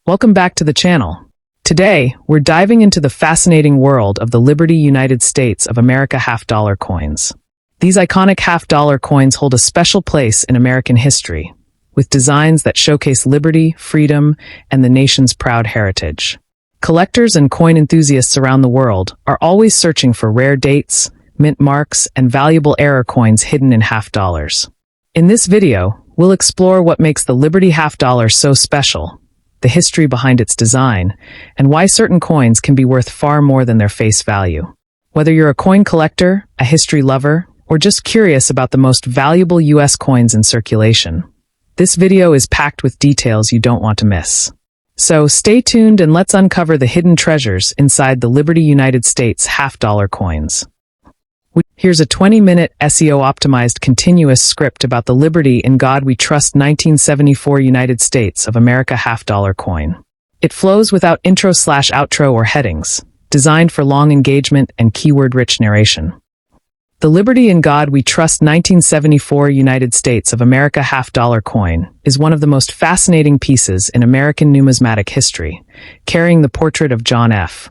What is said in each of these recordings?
Welcome back to the channel. Today, we're diving into the fascinating world of the Liberty United States of America half-dollar coins. These iconic half-dollar coins hold a special place in American history, with designs that showcase liberty, freedom, and the nation's proud heritage. Collectors and coin enthusiasts around the world are always searching for rare dates, mint marks, and valuable error coins hidden in half-dollars. In this video, we'll explore what makes the Liberty half-dollar so special, the history behind its design, and why certain coins can be worth far more than their face value. Whether you're a coin collector, a history lover, or just curious about the most valuable U.S. coins in circulation, this video is packed with details you don't want to miss. So stay tuned and let's uncover the hidden treasures inside the Liberty United States half-dollar coins. Here's a 20-minute SEO-optimized continuous script about the Liberty in God We Trust 1974 United States of America half-dollar coin. It flows without intro/outro or headings, designed for long engagement and keyword-rich narration. The Liberty in God We Trust 1974 United States of America half-dollar coin is one of the most fascinating pieces in American numismatic history, carrying the portrait of John F.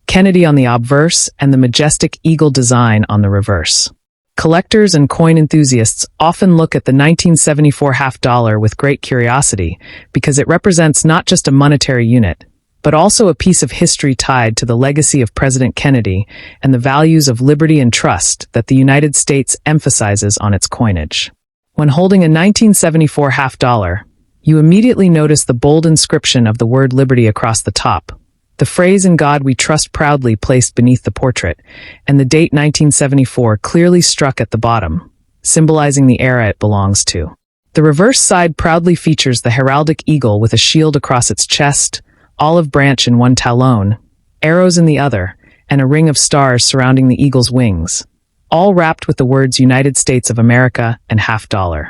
Kennedy on the obverse and the majestic eagle design on the reverse. Collectors and coin enthusiasts often look at the 1974 half-dollar with great curiosity because it represents not just a monetary unit, but also a piece of history tied to the legacy of President Kennedy and the values of liberty and trust that the United States emphasizes on its coinage. When holding a 1974 half-dollar, you immediately notice the bold inscription of the word liberty across the top, the phrase "In God We Trust" proudly placed beneath the portrait, and the date 1974 clearly struck at the bottom, symbolizing the era it belongs to. The reverse side proudly features the heraldic eagle with a shield across its chest, olive branch in one talon, arrows in the other, and a ring of stars surrounding the eagle's wings, all wrapped with the words United States of America and half-dollar.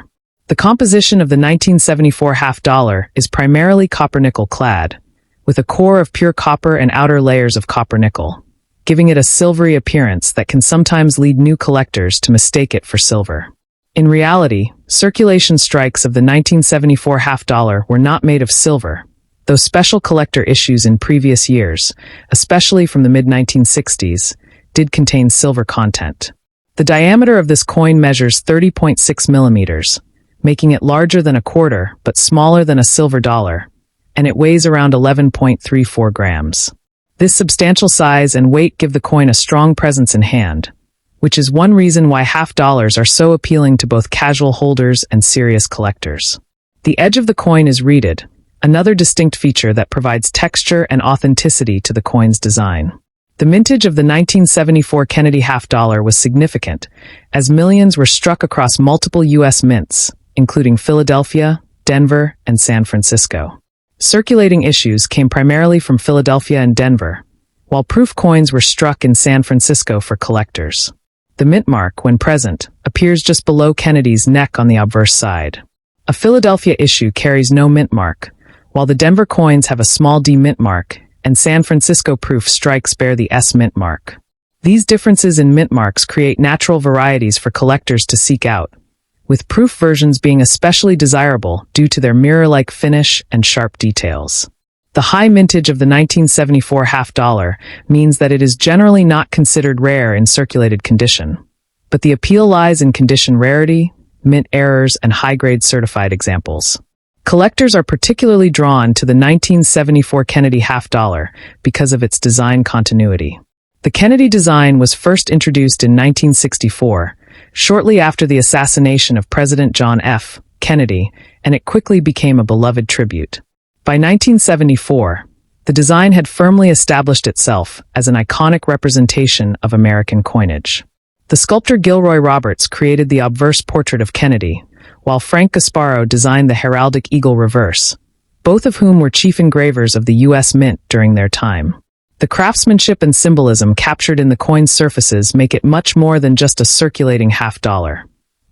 The composition of the 1974 half-dollar is primarily copper-nickel clad, with a core of pure copper and outer layers of copper-nickel, giving it a silvery appearance that can sometimes lead new collectors to mistake it for silver. In reality, circulation strikes of the 1974 half-dollar were not made of silver, though special collector issues in previous years, especially from the mid-1960s, did contain silver content. The diameter of this coin measures 30.6 millimeters, making it larger than a quarter but smaller than a silver dollar, and it weighs around 11.34 grams. This substantial size and weight give the coin a strong presence in hand, which is one reason why half-dollars are so appealing to both casual holders and serious collectors. The edge of the coin is reeded, another distinct feature that provides texture and authenticity to the coin's design. The mintage of the 1974 Kennedy half-dollar was significant, as millions were struck across multiple U.S. mints, including Philadelphia, Denver, and San Francisco. Circulating issues came primarily from Philadelphia and Denver, while proof coins were struck in San Francisco for collectors. The mint mark, when present, appears just below Kennedy's neck on the obverse side. A Philadelphia issue carries no mint mark, while the Denver coins have a small D mint mark, and San Francisco proof strikes bear the S mint mark. These differences in mint marks create natural varieties for collectors to seek out, with proof versions being especially desirable due to their mirror-like finish and sharp details. The high mintage of the 1974 half-dollar means that it is generally not considered rare in circulated condition, but the appeal lies in condition rarity, mint errors, and high-grade certified examples. Collectors are particularly drawn to the 1974 Kennedy half-dollar because of its design continuity. The Kennedy design was first introduced in 1964, shortly after the assassination of President John F. Kennedy, and it quickly became a beloved tribute. By 1974, the design had firmly established itself as an iconic representation of American coinage. The sculptor Gilroy Roberts created the obverse portrait of Kennedy, while Frank Gasparo designed the heraldic eagle reverse, both of whom were chief engravers of the U.S. Mint during their time. The craftsmanship and symbolism captured in the coin's surfaces make it much more than just a circulating half-dollar.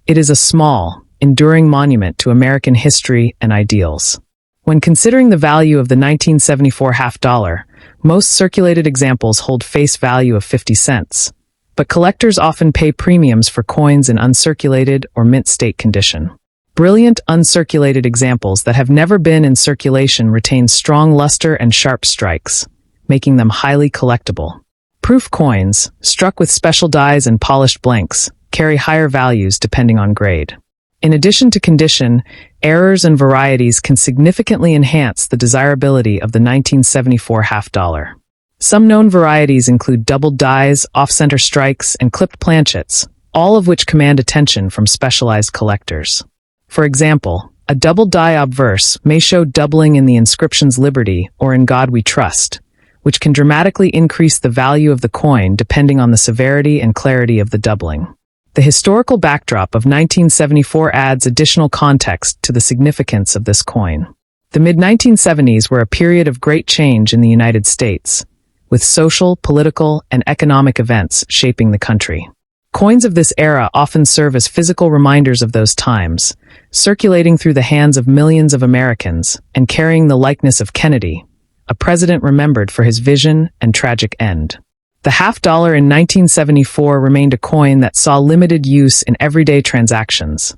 It is a small, enduring monument to American history and ideals. When considering the value of the 1974 half-dollar, most circulated examples hold face value of 50 cents, but collectors often pay premiums for coins in uncirculated or mint state condition. Brilliant, uncirculated examples that have never been in circulation retain strong luster and sharp strikes, making them highly collectible. Proof coins, struck with special dies and polished blanks, carry higher values depending on grade. In addition to condition, errors and varieties can significantly enhance the desirability of the 1974 half-dollar. Some known varieties include doubled dies, off-center strikes, and clipped planchets, all of which command attention from specialized collectors. For example, a doubled die obverse may show doubling in the inscriptions Liberty or In God We Trust, which can dramatically increase the value of the coin depending on the severity and clarity of the doubling. The historical backdrop of 1974 adds additional context to the significance of this coin. The mid-1970s were a period of great change in the United States, with social, political, and economic events shaping the country. Coins of this era often serve as physical reminders of those times, circulating through the hands of millions of Americans and carrying the likeness of Kennedy, a president remembered for his vision and tragic end. The half-dollar in 1974 remained a coin that saw limited use in everyday transactions,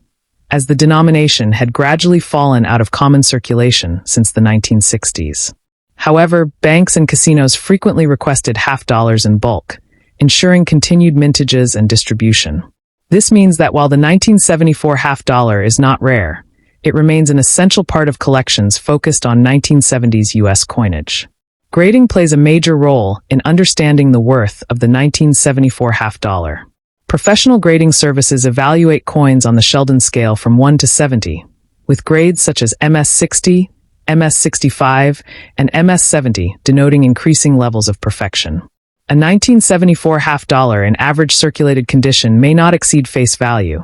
as the denomination had gradually fallen out of common circulation since the 1960s. However, banks and casinos frequently requested half-dollars in bulk, ensuring continued mintages and distribution. This means that while the 1974 half-dollar is not rare, it remains an essential part of collections focused on 1970s U.S. coinage. Grading plays a major role in understanding the worth of the 1974 half-dollar. Professional grading services evaluate coins on the Sheldon scale from 1 to 70, with grades such as MS-60, MS-65, and MS-70 denoting increasing levels of perfection. A 1974 half-dollar in average circulated condition may not exceed face value,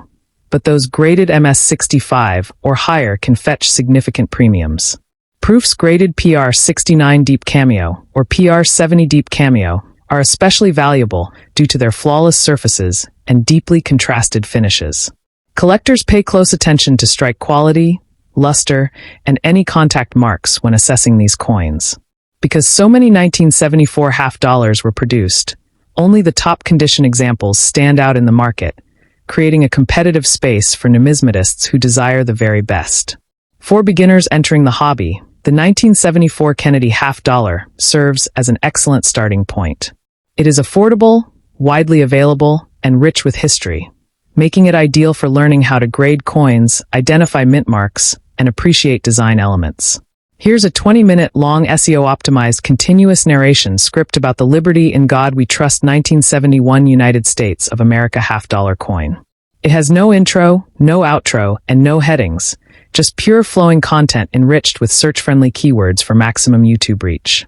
but those graded MS-65 or higher can fetch significant premiums. Proofs graded PR-69 Deep Cameo or PR-70 Deep Cameo are especially valuable due to their flawless surfaces and deeply contrasted finishes. Collectors pay close attention to strike quality, luster, and any contact marks when assessing these coins. Because so many 1974 half-dollars were produced, only the top condition examples stand out in the market, creating a competitive space for numismatists who desire the very best. For beginners entering the hobby, the 1974 Kennedy half-dollar serves as an excellent starting point. It is affordable, widely available, and rich with history, making it ideal for learning how to grade coins, identify mint marks, and appreciate design elements. Here's a 20-minute long SEO-optimized continuous narration script about the Liberty in God We Trust 1971 United States of America half-dollar coin. It has no intro, no outro, and no headings, just pure flowing content enriched with search-friendly keywords for maximum YouTube reach.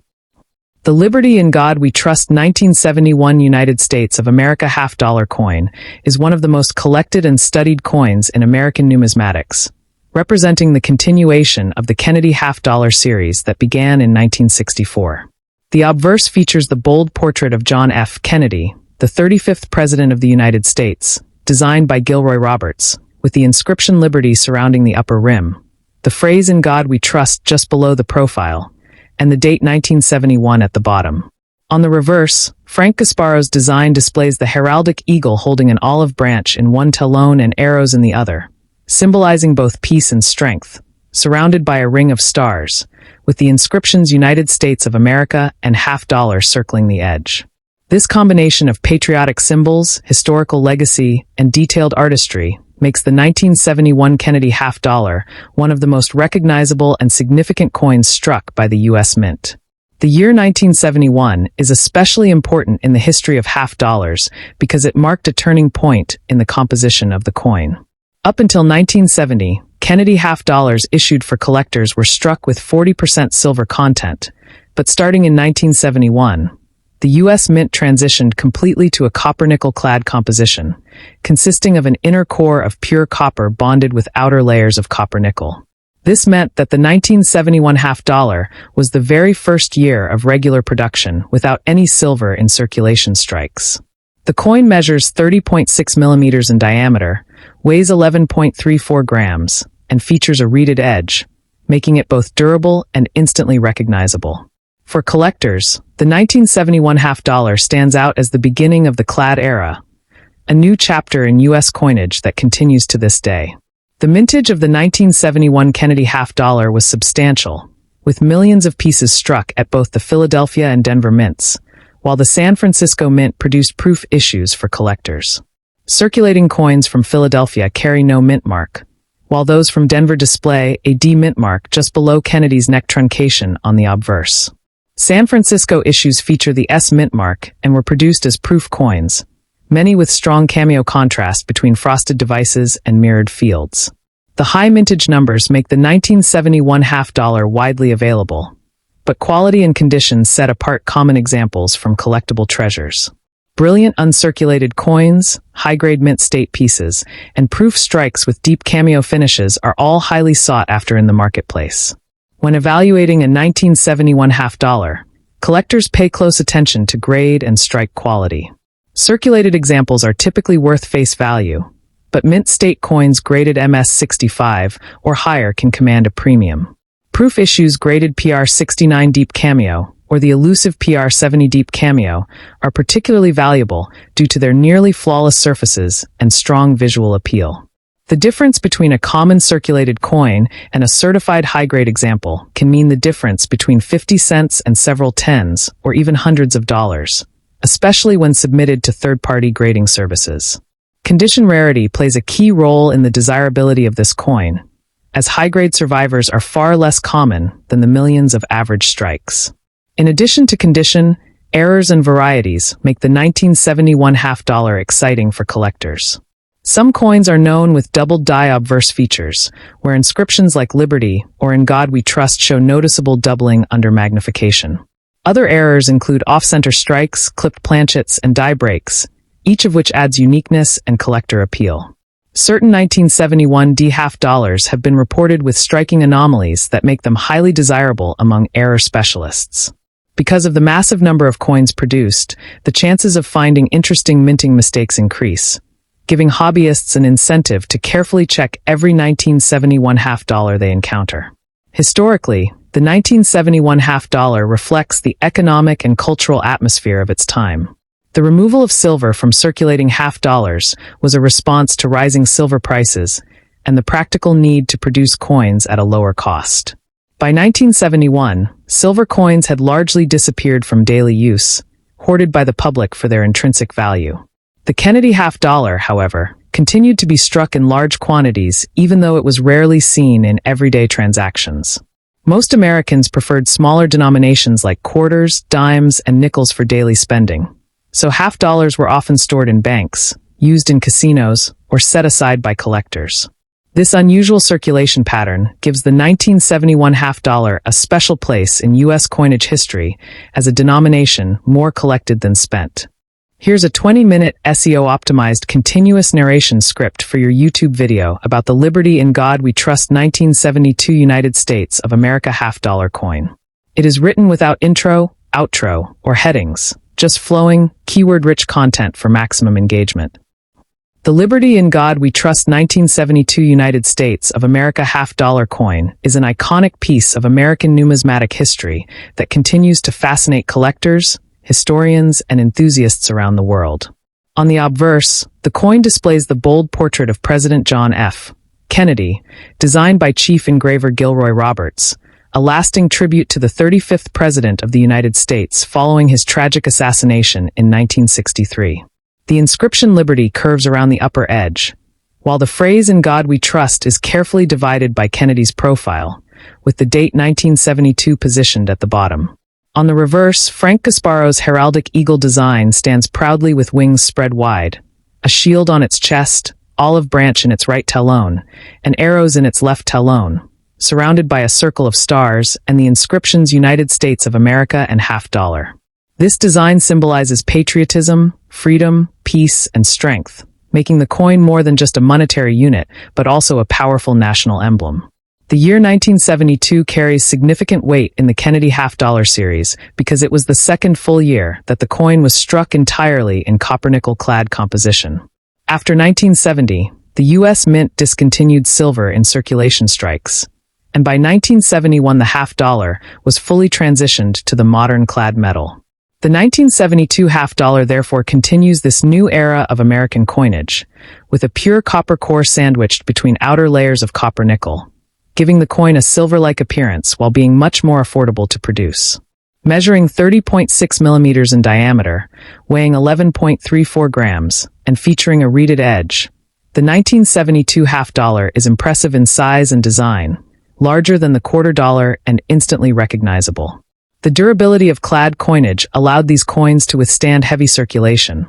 The Liberty in God We Trust 1971 United States of America half-dollar coin is one of the most collected and studied coins in American numismatics, representing the continuation of the Kennedy half-dollar series that began in 1964. The obverse features the bold portrait of John F. Kennedy, the 35th President of the United States, designed by Gilroy Roberts, with the inscription Liberty surrounding the upper rim, the phrase In God We Trust just below the profile, and the date 1971 at the bottom. On the reverse, Frank Gasparo's design displays the heraldic eagle holding an olive branch in one talon and arrows in the other, symbolizing both peace and strength, surrounded by a ring of stars, with the inscriptions United States of America and half-dollar circling the edge. This combination of patriotic symbols, historical legacy, and detailed artistry makes the 1971 Kennedy half-dollar one of the most recognizable and significant coins struck by the U.S. Mint. The year 1971 is especially important in the history of half-dollars because it marked a turning point in the composition of the coin. Up until 1970, Kennedy half-dollars issued for collectors were struck with 40% silver content, but starting in 1971, the U.S. Mint transitioned completely to a copper-nickel-clad composition, consisting of an inner core of pure copper bonded with outer layers of copper-nickel. This meant that the 1971 half-dollar was the very first year of regular production without any silver in circulation strikes. The coin measures 30.6 millimeters in diameter, weighs 11.34 grams, and features a reeded edge, making it both durable and instantly recognizable. For collectors, the 1971 half-dollar stands out as the beginning of the clad era, a new chapter in U.S. coinage that continues to this day. The mintage of the 1971 Kennedy half dollar was substantial, with millions of pieces struck at both the Philadelphia and Denver mints, while the San Francisco mint produced proof issues for collectors. Circulating coins from Philadelphia carry no mint mark, while those from Denver display a D mint mark just below Kennedy's neck truncation on the obverse. San Francisco issues feature the S mint mark and were produced as proof coins, many with strong cameo contrast between frosted devices and mirrored fields. The high mintage numbers make the 1971 half dollar widely available, but quality and condition set apart common examples from collectible treasures. Brilliant uncirculated coins, high-grade mint state pieces, and proof strikes with deep cameo finishes are all highly sought after in the marketplace. When evaluating a 1971 half dollar, collectors pay close attention to grade and strike quality. Circulated examples are typically worth face value, but mint state coins graded MS-65 or higher can command a premium. Proof issues graded PR-69 deep cameo or the elusive PR-70 deep cameo are particularly valuable due to their nearly flawless surfaces and strong visual appeal. The difference between a common circulated coin and a certified high-grade example can mean the difference between 50 cents and several tens or even hundreds of dollars, especially when submitted to third-party grading services. Condition rarity plays a key role in the desirability of this coin, as high-grade survivors are far less common than the millions of average strikes. In addition to condition, errors and varieties make the 1971 half dollar exciting for collectors. Some coins are known with doubled die obverse features, where inscriptions like Liberty or In God We Trust show noticeable doubling under magnification. Other errors include off-center strikes, clipped planchets, and die breaks, each of which adds uniqueness and collector appeal. Certain 1971 D half dollars have been reported with striking anomalies that make them highly desirable among error specialists. Because of the massive number of coins produced, the chances of finding interesting minting mistakes increase, giving hobbyists an incentive to carefully check every 1971 half dollar they encounter. Historically, the 1971 half dollar reflects the economic and cultural atmosphere of its time. The removal of silver from circulating half dollars was a response to rising silver prices and the practical need to produce coins at a lower cost. By 1971, silver coins had largely disappeared from daily use, hoarded by the public for their intrinsic value. The Kennedy half dollar, however, continued to be struck in large quantities even though it was rarely seen in everyday transactions. Most Americans preferred smaller denominations like quarters, dimes, and nickels for daily spending, so half dollars were often stored in banks, used in casinos, or set aside by collectors. This unusual circulation pattern gives the 1971 half dollar a special place in U.S. coinage history as a denomination more collected than spent. Here's a 20-minute SEO-optimized continuous narration script for your YouTube video about the Liberty in God We Trust 1972 United States of America half dollar coin. It is written without intro, outro, or headings, just flowing, keyword-rich content for maximum engagement. The Liberty in God We Trust 1972 United States of America half dollar coin is an iconic piece of American numismatic history that continues to fascinate collectors, historians, and enthusiasts around the world. On the obverse, the coin displays the bold portrait of President John F. Kennedy, designed by Chief Engraver Gilroy Roberts, a lasting tribute to the 35th President of the United States following his tragic assassination in 1963. The inscription Liberty curves around the upper edge, while the phrase In God We Trust is carefully divided by Kennedy's profile, with the date 1972 positioned at the bottom. On the reverse, Frank Gasparo's heraldic eagle design stands proudly with wings spread wide, a shield on its chest, olive branch in its right talon, and arrows in its left talon, surrounded by a circle of stars and the inscriptions United States of America and half dollar. This design symbolizes patriotism, freedom, peace, and strength, making the coin more than just a monetary unit, but also a powerful national emblem. The year 1972 carries significant weight in the Kennedy half dollar series because it was the second full year that the coin was struck entirely in copper-nickel-clad composition. After 1970, the U.S. Mint discontinued silver in circulation strikes, and by 1971 the half dollar was fully transitioned to the modern clad metal. The 1972 half dollar therefore continues this new era of American coinage, with a pure copper core sandwiched between outer layers of copper nickel, giving the coin a silver-like appearance while being much more affordable to produce. Measuring 30.6 millimeters in diameter, weighing 11.34 grams, and featuring a reeded edge, the 1972 half dollar is impressive in size and design, larger than the quarter dollar and instantly recognizable. The durability of clad coinage allowed these coins to withstand heavy circulation,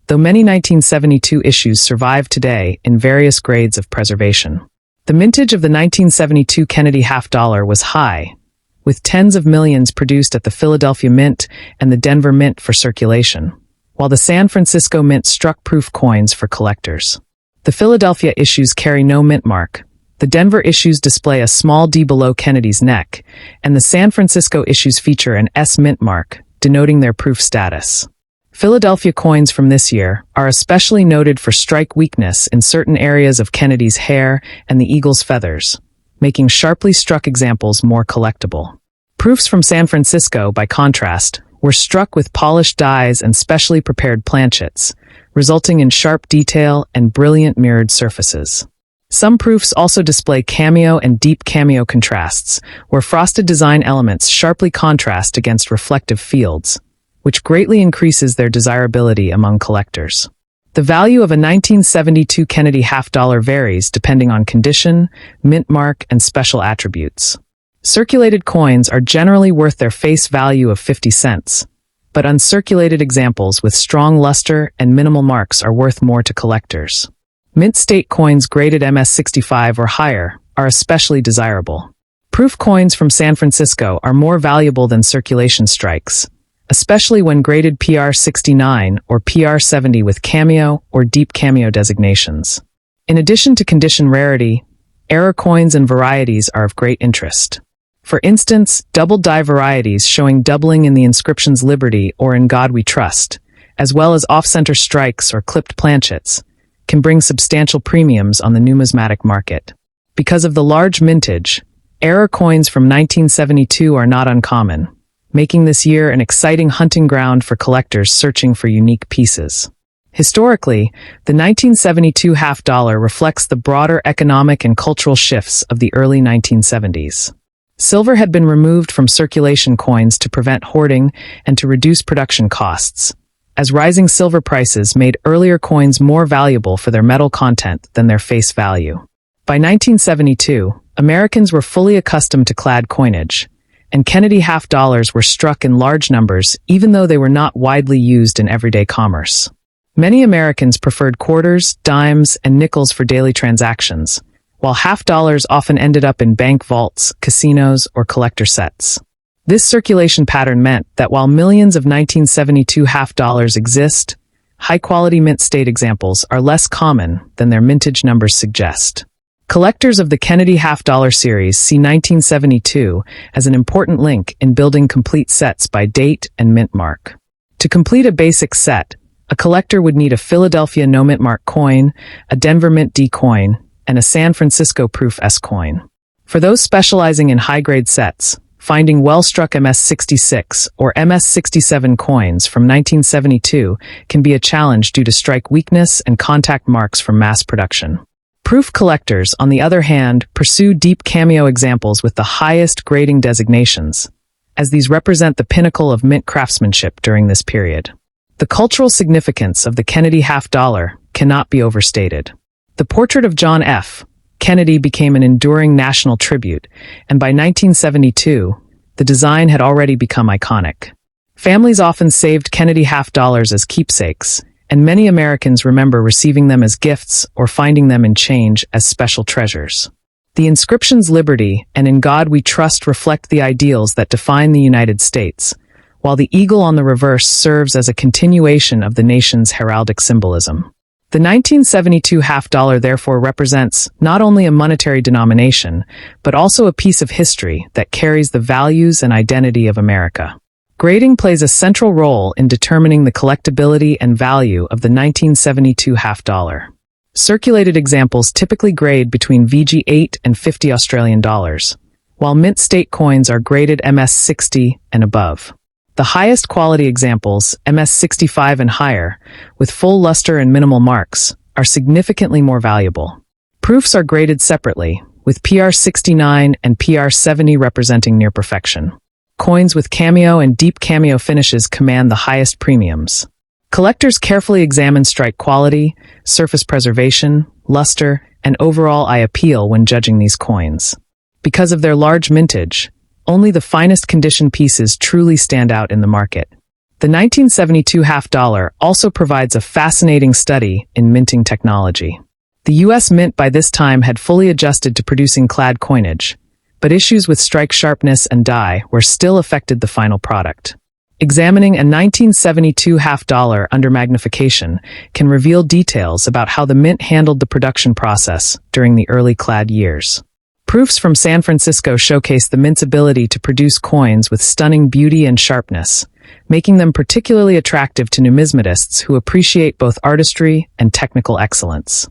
though many 1972 issues survive today in various grades of preservation. The mintage of the 1972 Kennedy half dollar was high, with tens of millions produced at the Philadelphia Mint and the Denver Mint for circulation, while the San Francisco Mint struck proof coins for collectors. The Philadelphia issues carry no mint mark. The Denver issues display a small D below Kennedy's neck, and the San Francisco issues feature an S mint mark, denoting their proof status. Philadelphia coins from this year are especially noted for strike weakness in certain areas of Kennedy's hair and the eagle's feathers, making sharply struck examples more collectible. Proofs from San Francisco, by contrast, were struck with polished dies and specially prepared planchets, resulting in sharp detail and brilliant mirrored surfaces. Some proofs also display cameo and deep cameo contrasts, where frosted design elements sharply contrast against reflective fields, which greatly increases their desirability among collectors. The value of a 1972 Kennedy half dollar varies depending on condition, mint mark, and special attributes. Circulated coins are generally worth their face value of 50 cents, but uncirculated examples with strong luster and minimal marks are worth more to collectors. Mint state coins graded MS65 or higher are especially desirable. Proof coins from San Francisco are more valuable than circulation strikes, especially when graded PR69 or PR70 with cameo or deep cameo designations. In addition to condition rarity, error coins and varieties are of great interest. For instance, double die varieties showing doubling in the inscriptions Liberty or In God We Trust, as well as off-center strikes or clipped planchets, can bring substantial premiums on the numismatic market. Because of the large mintage, error coins from 1972 are not uncommon, making this year an exciting hunting ground for collectors searching for unique pieces. Historically, the 1972 half dollar reflects the broader economic and cultural shifts of the early 1970s. Silver had been removed from circulation coins to prevent hoarding and to reduce production costs, as rising silver prices made earlier coins more valuable for their metal content than their face value. By 1972, Americans were fully accustomed to clad coinage, and Kennedy half dollars were struck in large numbers even though they were not widely used in everyday commerce. Many Americans preferred quarters, dimes, and nickels for daily transactions, while half dollars often ended up in bank vaults, casinos, or collector sets. This circulation pattern meant that while millions of 1972 half dollars exist, high-quality mint state examples are less common than their mintage numbers suggest. Collectors of the Kennedy half dollar series see 1972 as an important link in building complete sets by date and mint mark. To complete a basic set, a collector would need a Philadelphia no mint mark coin, a Denver Mint D coin, and a San Francisco Proof S coin. For those specializing in high-grade sets, finding well-struck MS66 or MS67 coins from 1972 can be a challenge due to strike weakness and contact marks from mass production. Proof collectors, on the other hand, pursue deep cameo examples with the highest grading designations, as these represent the pinnacle of mint craftsmanship during this period. The cultural significance of the Kennedy half dollar cannot be overstated. The portrait of John F. Kennedy became an enduring national tribute, and by 1972, the design had already become iconic. Families often saved Kennedy half dollars as keepsakes, and many Americans remember receiving them as gifts or finding them in change as special treasures. The inscriptions Liberty and In God We Trust reflect the ideals that define the United States, while the eagle on the reverse serves as a continuation of the nation's heraldic symbolism. The 1972 half dollar therefore represents not only a monetary denomination, but also a piece of history that carries the values and identity of America. Grading plays a central role in determining the collectability and value of the 1972 half dollar. Circulated examples typically grade between VG8 and 50 Australian dollars, while mint state coins are graded MS60 and above. The highest quality examples, MS65 and higher, with full luster and minimal marks, are significantly more valuable. Proofs are graded separately, with PR69 and PR70 representing near perfection. Coins with cameo and deep cameo finishes command the highest premiums. Collectors carefully examine strike quality, surface preservation, luster, and overall eye appeal when judging these coins. Because of their large mintage, only the finest condition pieces truly stand out in the market. The 1972 half dollar also provides a fascinating study in minting technology. The U.S. Mint by this time had fully adjusted to producing clad coinage, but issues with strike sharpness and die were still affected the final product. Examining a 1972 half dollar under magnification can reveal details about how the mint handled the production process during the early clad years. Proofs from San Francisco showcase the mint's ability to produce coins with stunning beauty and sharpness, making them particularly attractive to numismatists who appreciate both artistry and technical excellence.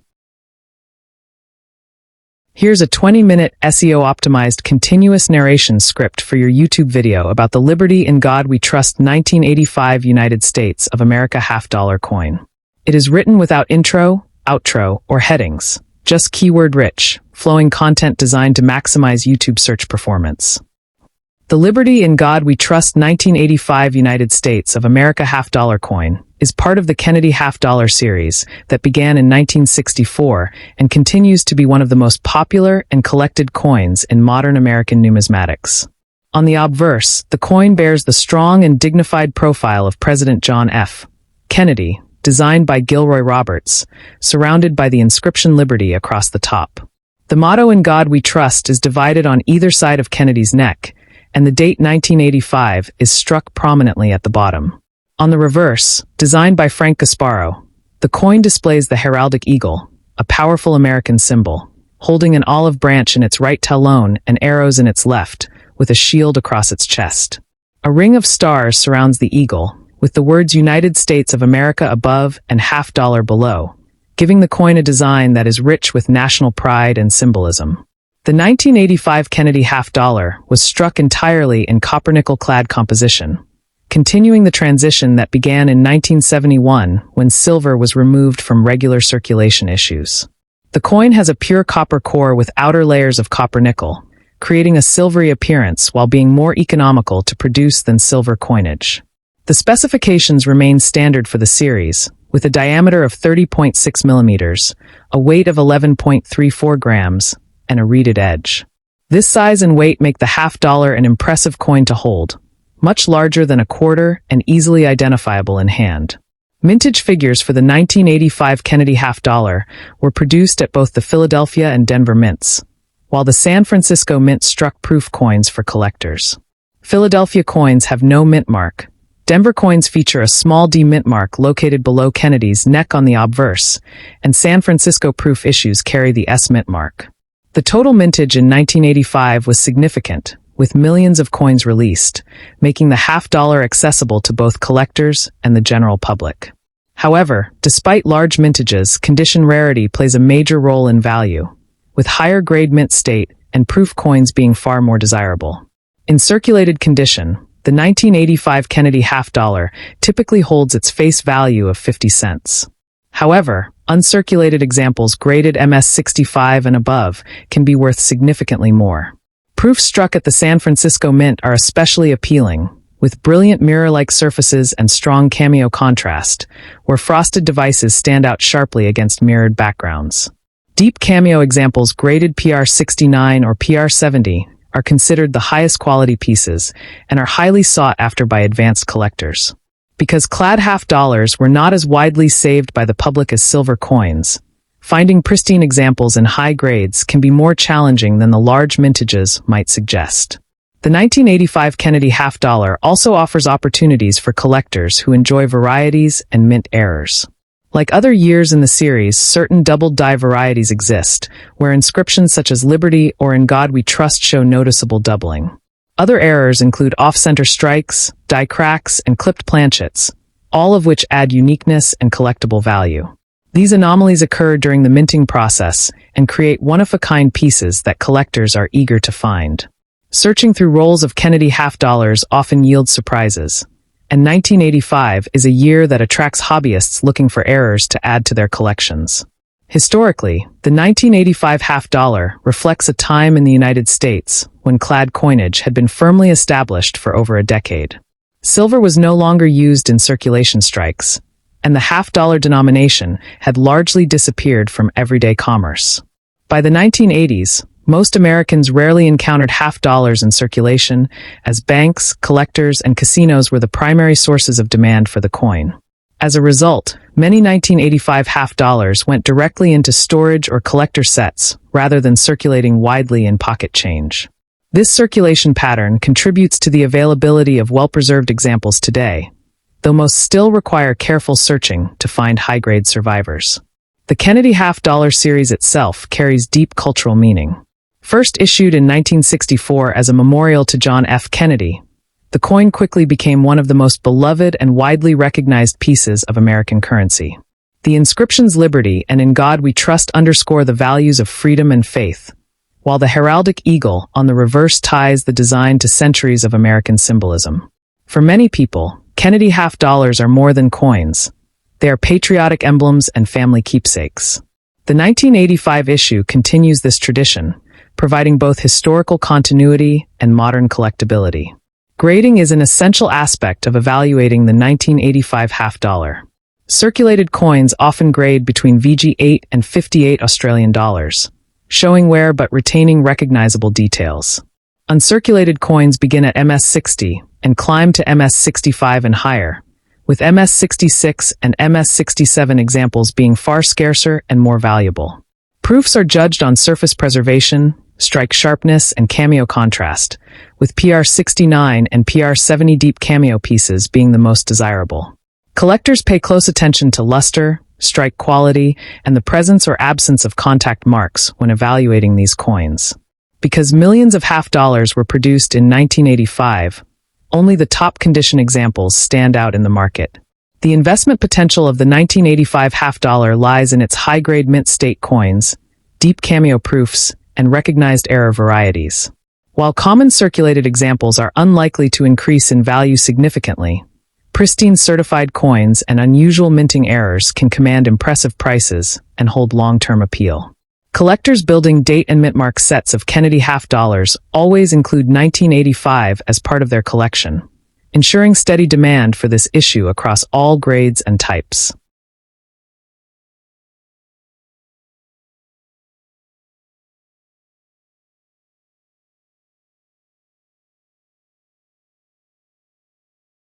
Here's a 20-minute SEO-optimized continuous narration script for your YouTube video about the Liberty in God We Trust 1985 United States of America half-dollar coin. It is written without intro, outro, or headings, just keyword-rich, flowing content designed to maximize YouTube search performance. The Liberty in God We Trust 1985 United States of America half-dollar coin is part of the Kennedy half-dollar series that began in 1964 and continues to be one of the most popular and collected coins in modern American numismatics. On the obverse, the coin bears the strong and dignified profile of President John F. Kennedy, designed by Gilroy Roberts, surrounded by the inscription Liberty across the top. The motto In God We Trust is divided on either side of Kennedy's neck, and the date 1985 is struck prominently at the bottom. On the reverse, designed by Frank Gasparo, the coin displays the heraldic eagle, a powerful American symbol, holding an olive branch in its right talon and arrows in its left, with a shield across its chest. A ring of stars surrounds the eagle, with the words United States of America above and half-dollar below, giving the coin a design that is rich with national pride and symbolism. The 1985 Kennedy half-dollar was struck entirely in copper-nickel-clad composition, continuing the transition that began in 1971 when silver was removed from regular circulation issues. The coin has a pure copper core with outer layers of copper-nickel, creating a silvery appearance while being more economical to produce than silver coinage. The specifications remain standard for the series, with a diameter of 30.6 millimeters, a weight of 11.34 grams, and a reeded edge. This size and weight make the half-dollar an impressive coin to hold, much larger than a quarter and easily identifiable in hand. Mintage figures for the 1985 Kennedy half-dollar were produced at both the Philadelphia and Denver mints, while the San Francisco mint struck proof coins for collectors. Philadelphia coins have no mint mark. Denver coins feature a small D mint mark located below Kennedy's neck on the obverse, and San Francisco proof issues carry the S mint mark. The total mintage in 1985 was significant, with millions of coins released, making the half-dollar accessible to both collectors and the general public. However, despite large mintages, condition rarity plays a major role in value, with higher-grade mint state and proof coins being far more desirable. In circulated condition, the 1985 Kennedy half-dollar typically holds its face value of 50 cents. However, uncirculated examples graded MS65 and above can be worth significantly more. Proofs struck at the San Francisco Mint are especially appealing, with brilliant mirror-like surfaces and strong cameo contrast, where frosted devices stand out sharply against mirrored backgrounds. Deep cameo examples graded PR69 or PR70 are considered the highest quality pieces and are highly sought after by advanced collectors. Because clad half-dollars were not as widely saved by the public as silver coins, finding pristine examples in high grades can be more challenging than the large mintages might suggest. The 1985 Kennedy half-dollar also offers opportunities for collectors who enjoy varieties and mint errors. Like other years in the series, certain double die varieties exist, where inscriptions such as Liberty or In God We Trust show noticeable doubling. Other errors include off-center strikes, die cracks, and clipped planchets, all of which add uniqueness and collectible value. These anomalies occur during the minting process and create one-of-a-kind pieces that collectors are eager to find. Searching through rolls of Kennedy half-dollars often yields surprises, and 1985 is a year that attracts hobbyists looking for errors to add to their collections. Historically, the 1985 half-dollar reflects a time in the United States when clad coinage had been firmly established for over a decade. Silver was no longer used in circulation strikes, and the half-dollar denomination had largely disappeared from everyday commerce. By the 1980s, most Americans rarely encountered half-dollars in circulation, as banks, collectors, and casinos were the primary sources of demand for the coin. As a result, many 1985 half-dollars went directly into storage or collector sets rather than circulating widely in pocket change. This circulation pattern contributes to the availability of well-preserved examples today, though most still require careful searching to find high-grade survivors. The Kennedy half-dollar series itself carries deep cultural meaning. First issued in 1964 as a memorial to John F. Kennedy, the coin quickly became one of the most beloved and widely recognized pieces of American currency. The inscriptions "Liberty" and "In God We Trust" underscore the values of freedom and faith, while the heraldic eagle on the reverse ties the design to centuries of American symbolism. For many people, Kennedy half-dollars are more than coins. They are patriotic emblems and family keepsakes. The 1985 issue continues this tradition, providing both historical continuity and modern collectability. Grading is an essential aspect of evaluating the 1985 half-dollar. Circulated coins often grade between VG8 and 58 Australian dollars, showing wear but retaining recognizable details. Uncirculated coins begin at MS60 and climb to MS65 and higher, with MS66 and MS67 examples being far scarcer and more valuable. Proofs are judged on surface preservation, strike sharpness, and cameo contrast, with PR69 and PR70 deep cameo pieces being the most desirable. Collectors pay close attention to luster, strike quality, and the presence or absence of contact marks when evaluating these coins. Because millions of half-dollars were produced in 1985, only the top condition examples stand out in the market. The investment potential of the 1985 half-dollar lies in its high-grade mint state coins, deep cameo proofs, and recognized error varieties. While common circulated examples are unlikely to increase in value significantly, pristine certified coins and unusual minting errors can command impressive prices and hold long-term appeal. Collectors building date and mint mark sets of Kennedy half-dollars always include 1985 as part of their collection, ensuring steady demand for this issue across all grades and types.